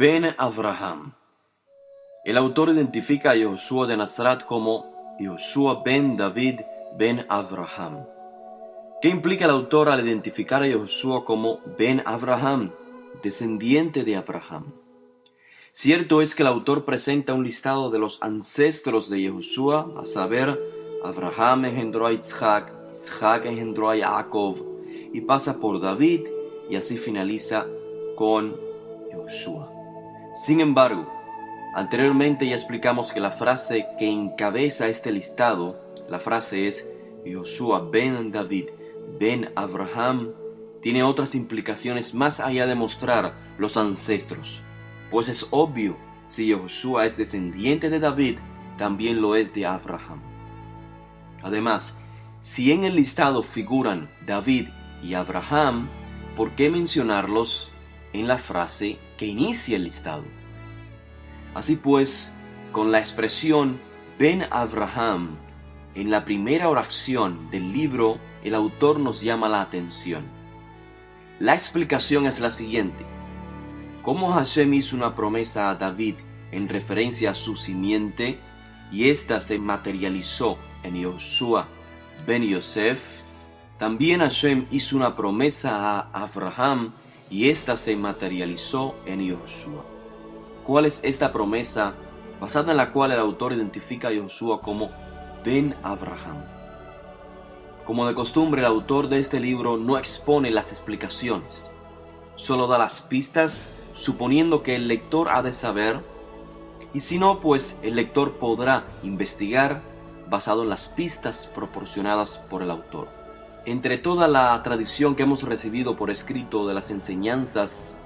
Ben Avraham. El autor identifica a Yoshua de Nazaret como Yoshua ben David ben Avraham. ¿Qué implica el autor al identificar a Yoshua como Ben Avraham, descendiente de Abraham? Cierto es que el autor presenta un listado de los ancestros de Yoshua, a saber, Abraham engendró a Isaac, Isaac engendró a Jacob, y pasa por David, y así finaliza con Yoshua. Sin embargo, anteriormente ya explicamos que la frase que encabeza este listado, la frase es Yoshua ben David ben Avraham, tiene otras implicaciones más allá de mostrar los ancestros, pues es obvio, si Yoshua es descendiente de David, también lo es de Abraham. Además, si en el listado figuran David y Abraham, ¿por qué mencionarlos en la frase que inicia el listado? Así pues, con la expresión Ben Avraham, en la primera oración del libro, el autor nos llama la atención. La explicación es la siguiente. Como Hashem hizo una promesa a David en referencia a su simiente, y ésta se materializó en Yoshua ben Yosef, también Hashem hizo una promesa a Abraham, y ésta se materializó en Yoshua. ¿Cuál es esta promesa basada en la cual el autor identifica a Yoshua como Ben Avraham? Como de costumbre, el autor de este libro no expone las explicaciones, solo da las pistas suponiendo que el lector ha de saber, y si no, pues el lector podrá investigar basado en las pistas proporcionadas por el autor. Entre toda la tradición que hemos recibido por escrito de las enseñanzas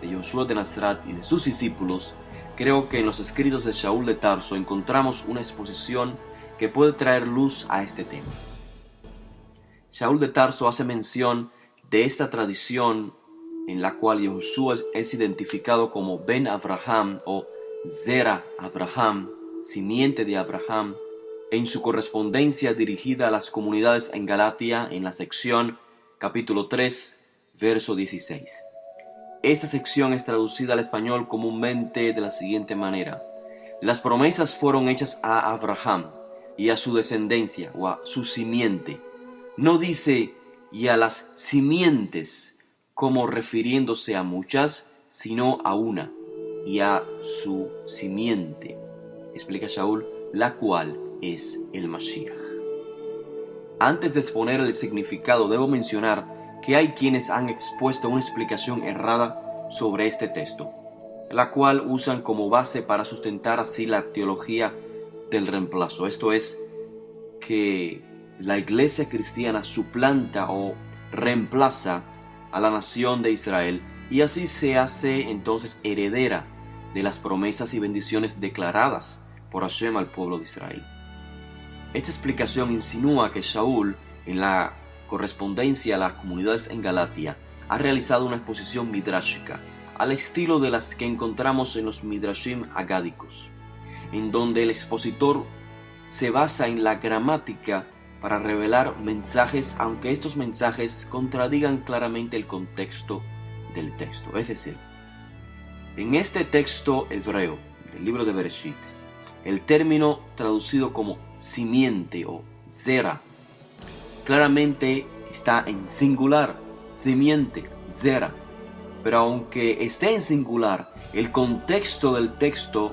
de Yoshua de Nazaret y de sus discípulos, creo que en los escritos de Shaul de Tarso encontramos una exposición que puede traer luz a este tema. Shaul de Tarso hace mención de esta tradición en la cual Yoshua es identificado como Ben Avraham o Zera Abraham, simiente de Abraham, en su correspondencia dirigida a las comunidades en Galatia en la sección capítulo 3, verso 16. Esta sección es traducida al español comúnmente de la siguiente manera: las promesas fueron hechas a Abraham y a su descendencia o a su simiente. No dice y a las simientes como refiriéndose a muchas, sino a una, y a su simiente, explica Shaul, la cual es el Mashiach. Antes de exponer el significado, debo mencionar que hay quienes han expuesto una explicación errada sobre este texto, la cual usan como base para sustentar así la teología del reemplazo. Esto es, que la iglesia cristiana suplanta o reemplaza a la nación de Israel y así se hace entonces heredera de las promesas y bendiciones declaradas por Hashem al pueblo de Israel. Esta explicación insinúa que Shaul, en la correspondencia a las comunidades en Galatia, ha realizado una exposición midrashica, al estilo de las que encontramos en los midrashim agádicos, en donde el expositor se basa en la gramática para revelar mensajes, aunque estos mensajes contradigan claramente el contexto del texto. Es decir, en este texto hebreo del libro de Bereshit, el término traducido como simiente o zera claramente está en singular, simiente, zera. Pero aunque esté en singular, el contexto del texto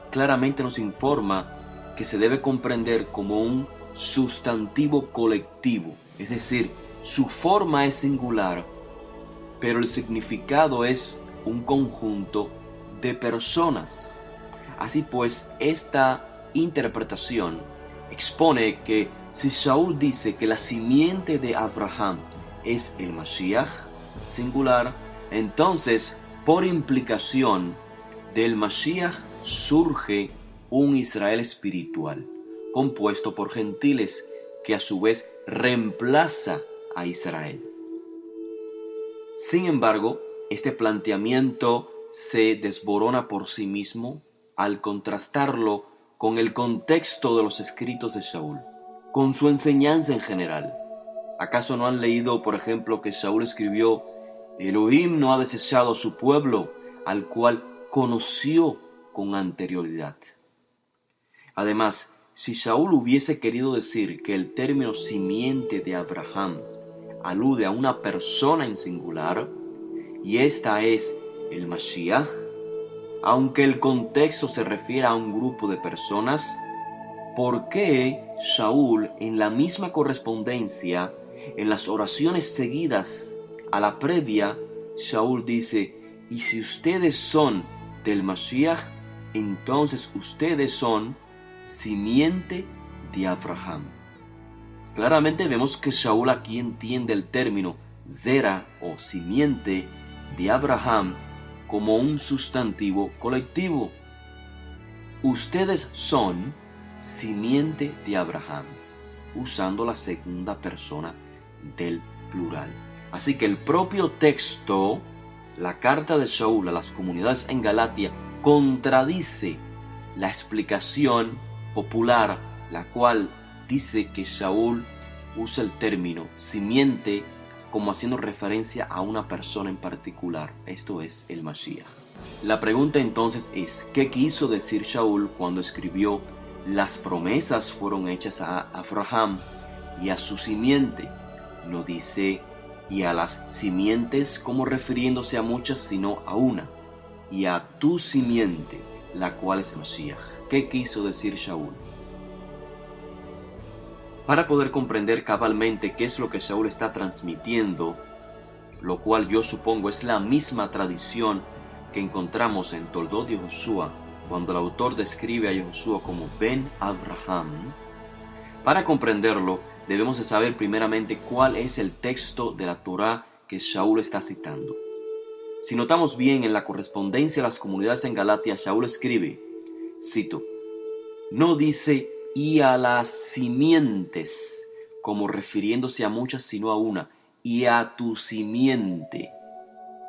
claramente nos informa que se debe comprender como un sustantivo colectivo, es decir, su forma es singular, pero el significado es un conjunto de personas. Así pues, esta interpretación expone que si Shaul dice que la simiente de Abraham es el Mashiach, singular, entonces, por implicación, del Mashiach surge un Israel espiritual, compuesto por gentiles, que a su vez reemplaza a Israel. Sin embargo, este planteamiento se desborona por sí mismo al contrastarlo con el contexto de los escritos de Shaul, con su enseñanza en general. ¿Acaso no han leído, por ejemplo, que Shaul escribió: Elohim no ha desechado a su pueblo, al cual conoció con anterioridad. Además, si Shaul hubiese querido decir que el término simiente de Abraham alude a una persona en singular, y esta es el Mashiach, aunque el contexto se refiere a un grupo de personas, ¿por qué Shaul en la misma correspondencia, en las oraciones seguidas a la previa, Shaul dice, y si ustedes son del Mashiach, entonces ustedes son simiente de Abraham? Claramente vemos que Shaul aquí entiende el término zera o simiente de Abraham como un sustantivo colectivo. Ustedes son simiente de Abraham, usando la segunda persona del plural. Así que el propio texto, la carta de Shaul a las comunidades en Galatia, contradice la explicación popular, la cual dice que Shaul usa el término simiente como haciendo referencia a una persona en particular, esto es el Mashiach. La pregunta entonces es, ¿qué quiso decir Shaul cuando escribió las promesas fueron hechas a Abraham y a su simiente? No dice y a las simientes como refiriéndose a muchas, sino a una, y a tu simiente, la cual es Mashiach. ¿Qué quiso decir Shaul? Para poder comprender cabalmente qué es lo que Shaul está transmitiendo, lo cual yo supongo es la misma tradición que encontramos en Toldot Yehoshua, cuando el autor describe a Yehoshua como Ben Abraham. Para comprenderlo, debemos de saber primeramente cuál es el texto de la Torá que Shaul está citando. Si notamos bien en la correspondencia a las comunidades en Galatia, Shaul escribe, cito, no dice y a las simientes, como refiriéndose a muchas, sino a una, y a tu simiente.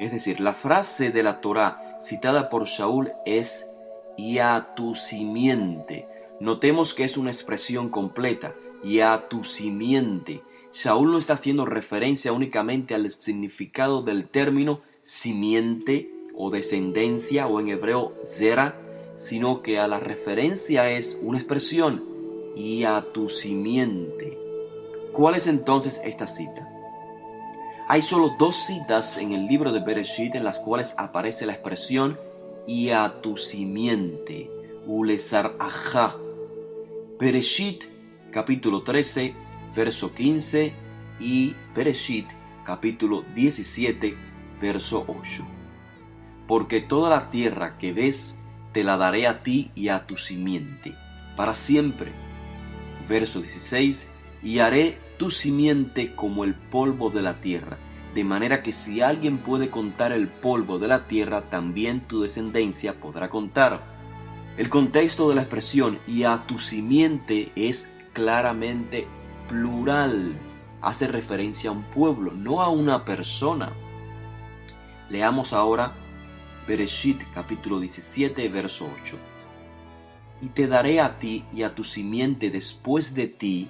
Es decir, la frase de la Torá citada por Shaul es y a tu simiente. Notemos que es una expresión completa, y a tu simiente. Shaul no está haciendo referencia únicamente al significado del término simiente o descendencia, o en hebreo zera, sino que a la referencia es una expresión, y a tu simiente. ¿Cuál es entonces esta cita? Hay solo dos citas en el libro de Bereshit en las cuales aparece la expresión y a tu simiente, ulezar ajá. Bereshit capítulo 13, verso 15 y Bereshit capítulo 17, verso 8. Porque toda la tierra que ves te la daré a ti y a tu simiente, para siempre. Verso 16, y haré tu simiente como el polvo de la tierra, de manera que si alguien puede contar el polvo de la tierra, también tu descendencia podrá contar. El contexto de la expresión y a tu simiente es claramente plural. Hace referencia a un pueblo, no a una persona. Leamos ahora Bereshit capítulo 17, verso 8. Y te daré a ti y a tu simiente después de ti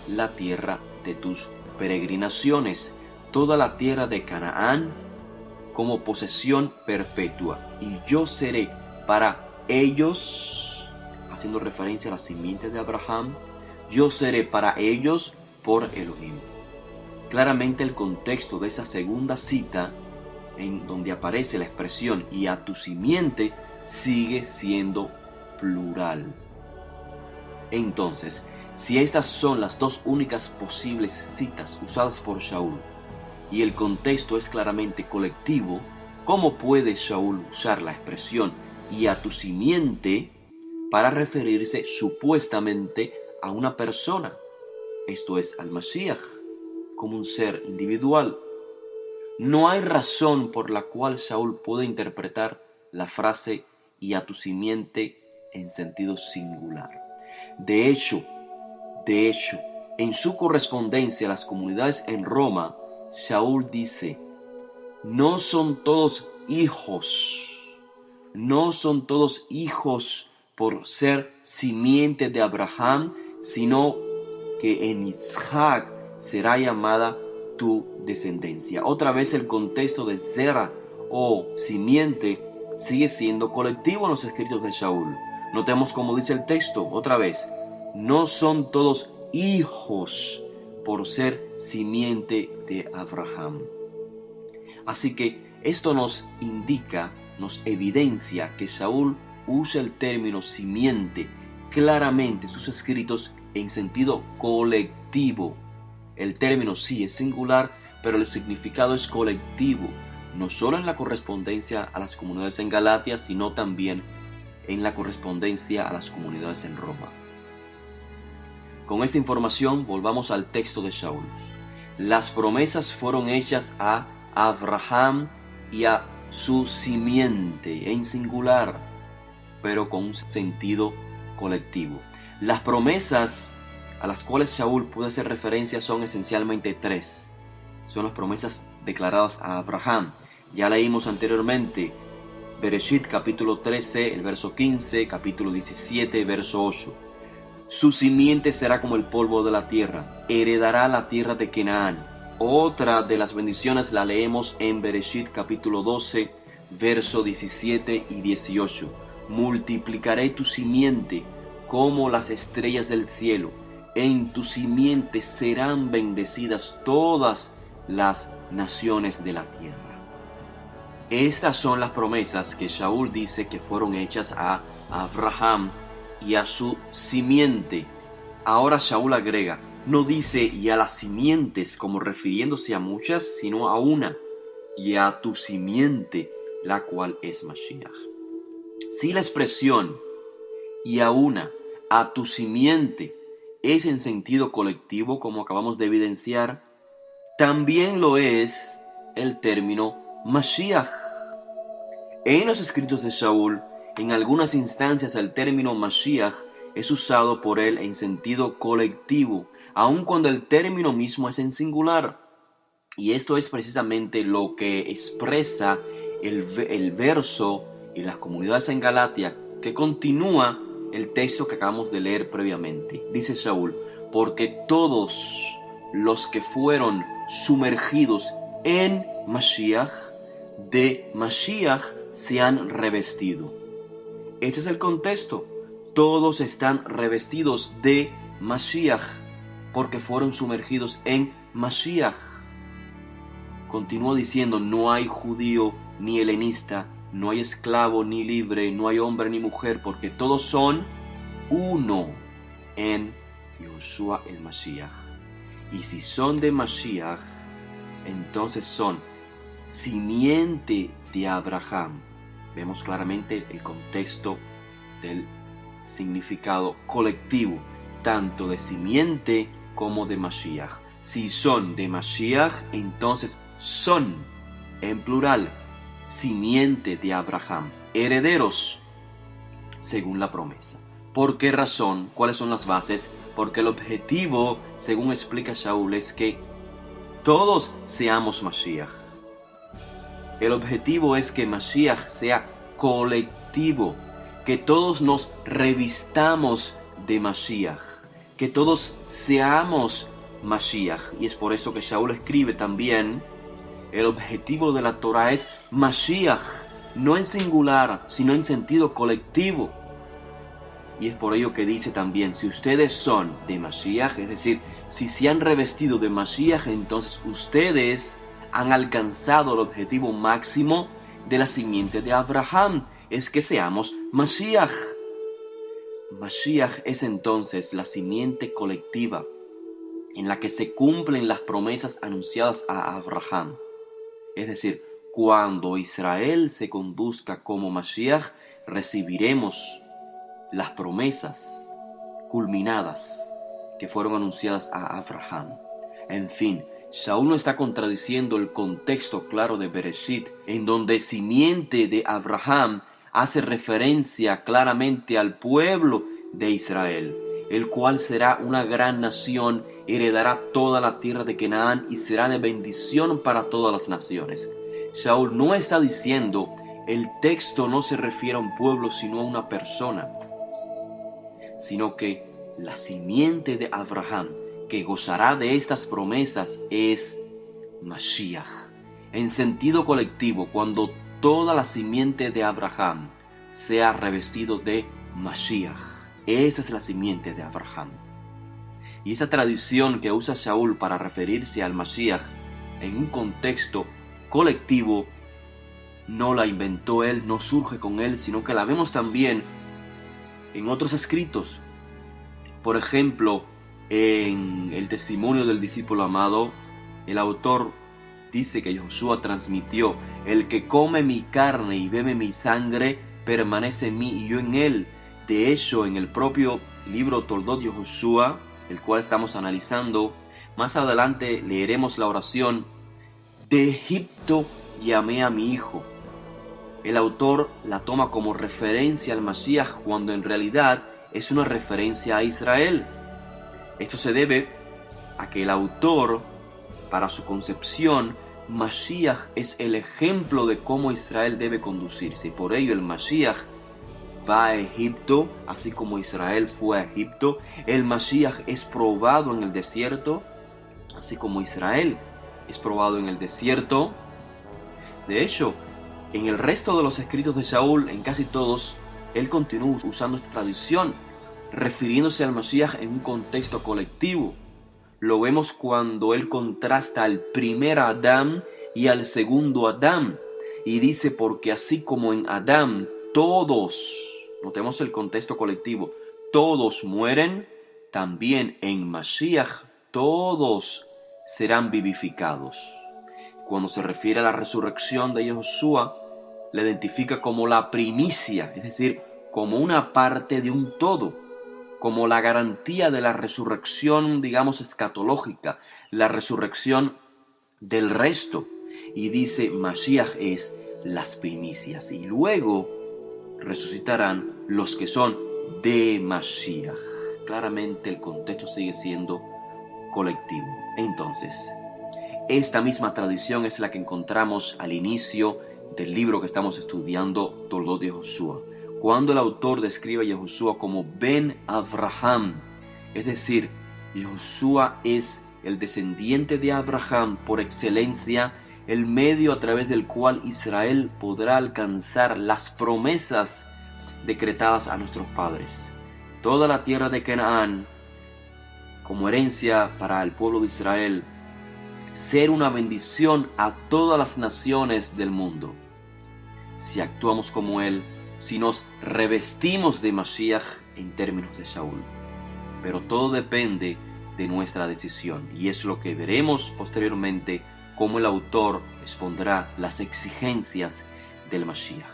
la tierra de tus peregrinaciones, toda la tierra de Canaán como posesión perpetua, y yo seré para ellos, haciendo referencia a la simiente de Abraham, yo seré para ellos por Elohim. Claramente el contexto de esa segunda cita, en donde aparece la expresión y a tu simiente, sigue siendo plural. Entonces, si estas son las dos únicas posibles citas usadas por Shaul, y el contexto es claramente colectivo, ¿cómo puede Shaul usar la expresión y a tu simiente para referirse supuestamente a una persona? Esto es, al Mashiach, como un ser individual. No hay razón por la cual Shaul pueda interpretar la frase y a tu simiente en sentido singular. De hecho, en su correspondencia a las comunidades en Roma, Shaul dice, no son todos hijos por ser simiente de Abraham, sino que en Isaac será llamada tu descendencia. Otra vez el contexto de zera o simiente sigue siendo colectivo en los escritos de Shaul. Notemos como dice el texto, otra vez, no son todos hijos por ser simiente de Abraham. Así que esto nos indica, nos evidencia que Shaul usa el término simiente claramente en sus escritos en sentido colectivo. El término sí es singular, pero el significado es colectivo, no solo en la correspondencia a las comunidades en Galatia, sino también en la correspondencia a las comunidades en Roma. Con esta información volvamos al texto de Shaul. Las promesas fueron hechas a Abraham y a su simiente en singular, pero con un sentido colectivo. Las promesas a las cuales Shaul puede hacer referencia son esencialmente tres. Son las promesas declaradas a Abraham. Ya leímos anteriormente Bereshit capítulo 13, el verso 15, capítulo 17, verso 8. Su simiente será como el polvo de la tierra, heredará la tierra de Canaán. Otra de las bendiciones la leemos en Bereshit capítulo 12, verso 17 y 18. Multiplicaré tu simiente como las estrellas del cielo. En tu simiente serán bendecidas todas las naciones de la tierra. Estas son las promesas que Shaul dice que fueron hechas a Abraham y a su simiente. Ahora Shaul agrega, no dice y a las simientes como refiriéndose a muchas, sino a una, y a tu simiente, la cual es Mashiach. Si la expresión y a una, a tu simiente, es en sentido colectivo, como acabamos de evidenciar, también lo es el término Mashiach. En los escritos de Shaul, en algunas instancias el término Mashiach es usado por él en sentido colectivo, aun cuando el término mismo es en singular. Y esto es precisamente lo que expresa el verso en las comunidades en Galatia, que continúa el texto que acabamos de leer previamente. Dice Shaul, porque todos los que fueron sumergidos en Mashiach, de Mashiach se han revestido. Este es el contexto. Todos están revestidos de Mashiach, porque fueron sumergidos en Mashiach. Continúa diciendo, no hay judío ni helenista, no hay esclavo ni libre, no hay hombre ni mujer, porque todos son uno en Yahushua el Mashiach. Y si son de Mashiach, entonces son simiente de Abraham. Vemos claramente el contexto del significado colectivo, tanto de simiente como de Mashiach. Si son de Mashiach, entonces son, en plural, simiente de Abraham, herederos según la promesa. ¿Por qué razón? ¿Cuáles son las bases? Porque el objetivo, según explica Shaul, es que todos seamos Mashiach. El objetivo es que Mashiach sea colectivo, que todos nos revistamos de Mashiach, que todos seamos Mashiach. Y es por eso que Shaul escribe también, el objetivo de la Torah es Mashiach, no en singular, sino en sentido colectivo. Y es por ello que dice también, si ustedes son de Mashiach, es decir, si se han revestido de Mashiach, entonces ustedes han alcanzado el objetivo máximo de la simiente de Abraham, es que seamos Mashiach. Mashiach es entonces la simiente colectiva en la que se cumplen las promesas anunciadas a Abraham. Es decir, cuando Israel se conduzca como Mashiach, recibiremos las promesas culminadas que fueron anunciadas a Abraham. En fin, Shaul no está contradiciendo el contexto claro de Bereshit, en donde simiente de Abraham hace referencia claramente al pueblo de Israel, el cual será una gran nación, heredará toda la tierra de Canaán y será de bendición para todas las naciones. Shaul no está diciendo, el texto no se refiere a un pueblo sino a una persona, sino que la simiente de Abraham que gozará de estas promesas es Mashiach. En sentido colectivo, cuando toda la simiente de Abraham sea revestido de Mashiach. Esa es la simiente de Abraham. Y esta tradición que usa Shaul para referirse al Mashiach en un contexto colectivo no la inventó él, no surge con él, sino que la vemos también en otros escritos. Por ejemplo, en el testimonio del discípulo amado, el autor dice que Josué transmitió: el que come mi carne y bebe mi sangre permanece en mí y yo en él. De hecho, en el propio libro Toldot Josué, el cual estamos analizando, más adelante leeremos la oración: de Egipto llamé a mi hijo. El autor la toma como referencia al Mashiach cuando en realidad es una referencia a Israel. Esto se debe a que el autor, para su concepción, Mashiach es el ejemplo de cómo Israel debe conducirse. Y por ello el Mashiach va a Egipto, así como Israel fue a Egipto. El Mashiach es probado en el desierto, así como Israel es probado en el desierto. De hecho, en el resto de los escritos de Shaul, en casi todos, él continúa usando esta tradición, refiriéndose al Mashiach en un contexto colectivo. Lo vemos cuando él contrasta al primer Adán y al segundo Adán, y dice: porque así como en Adán todos, notemos el contexto colectivo, todos mueren, también en Mashiach todos serán vivificados. Cuando se refiere a la resurrección de Josué, la identifica como la primicia, es decir, como una parte de un todo, como la garantía de la resurrección, digamos, escatológica, la resurrección del resto. Y dice: Mashiach es las primicias, y luego resucitarán los que son de Mashiach. Claramente el contexto sigue siendo colectivo. Entonces, esta misma tradición es la que encontramos al inicio del libro que estamos estudiando, Toldot de Josué, cuando el autor describe a Josué como Ben Abraham, es decir, Josué es el descendiente de Abraham por excelencia, el medio a través del cual Israel podrá alcanzar las promesas decretadas a nuestros padres. Toda la tierra de Canaán, como herencia para el pueblo de Israel, ser una bendición a todas las naciones del mundo. Si actuamos como él, si nos revestimos de Mashiach en términos de Shaul. Pero todo depende de nuestra decisión, y es lo que veremos posteriormente, cómo el autor expondrá las exigencias del Mashiach.